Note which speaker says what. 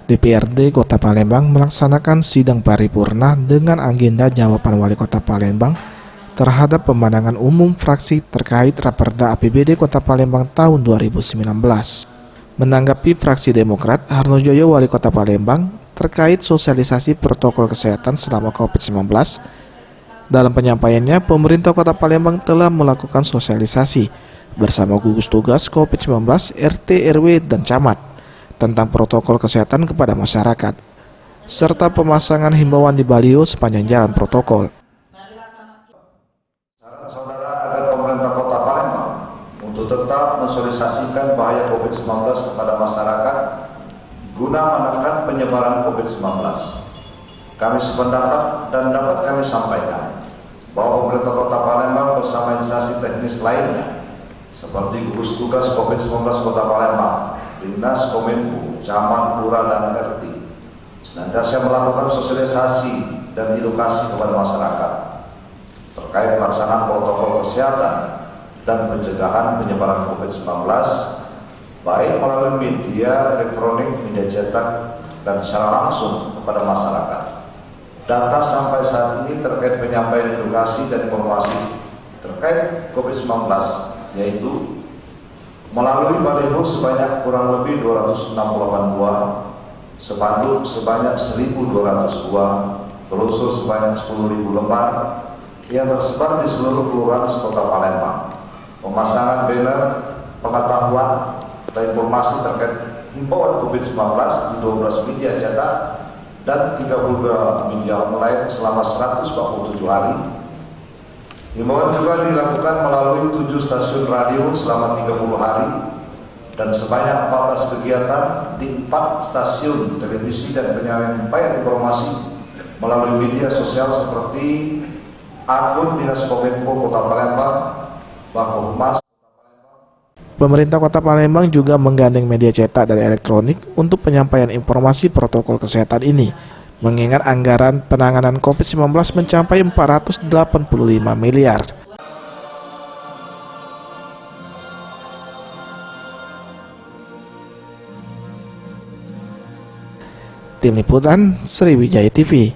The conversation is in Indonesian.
Speaker 1: DPRD Kota Palembang melaksanakan sidang paripurna dengan agenda jawaban Wali Kota Palembang terhadap pemandangan umum fraksi terkait Raperda APBD Kota Palembang tahun 2019. Menanggapi fraksi Demokrat, Harnojoyo Wali Kota Palembang terkait sosialisasi protokol kesehatan selama COVID-19, dalam penyampaiannya, pemerintah Kota Palembang telah melakukan sosialisasi bersama gugus tugas COVID-19, RT, RW, dan camat tentang protokol kesehatan kepada masyarakat, serta pemasangan himbauan di baliho sepanjang jalan protokol.
Speaker 2: Saudara agar pemerintah Kota Palembang untuk tetap mensosialisasikan bahaya COVID-19 kepada masyarakat guna menekan penyebaran COVID-19. Kami sependapat dan dapat kami sampaikan bahwa pemerintah Kota Palembang bersama instansi teknis lainnya seperti gugus tugas COVID-19 Kota Palembang, Dinas Kominfo, Camat, Lurah, dan RT senantiasa melakukan sosialisasi dan edukasi kepada masyarakat terkait pelaksanaan protokol kesehatan dan pencegahan penyebaran COVID-19 baik melalui media elektronik, media cetak, dan secara langsung kepada masyarakat. Data sampai saat ini terkait penyampaian edukasi dan informasi terkait COVID-19 yaitu melalui baliho sebanyak kurang lebih 268 buah, spanduk sebanyak 1.200 buah, brosur sebanyak 10.000 lembar yang tersebar di seluruh kelurahan Kota Palembang. Pemasangan banner pengetahuan dan informasi terkait himbauan COVID-19 di 12 media cetak dan 32 media online selama 147 hari. Himbauan juga dilakukan melalui 7 stasiun radio selama 30 hari dan sebanyak 14 kegiatan di 4 stasiun televisi dan penyampaian informasi melalui media sosial seperti akun Dinas Kominfo Kota Palembang, Bakhumas.
Speaker 1: Pemerintah Kota Palembang juga menggandeng media cetak dan elektronik untuk penyampaian informasi protokol kesehatan ini, mengingat anggaran penanganan COVID-19 mencapai 485 miliar. Tim Liputan Sriwijaya TV.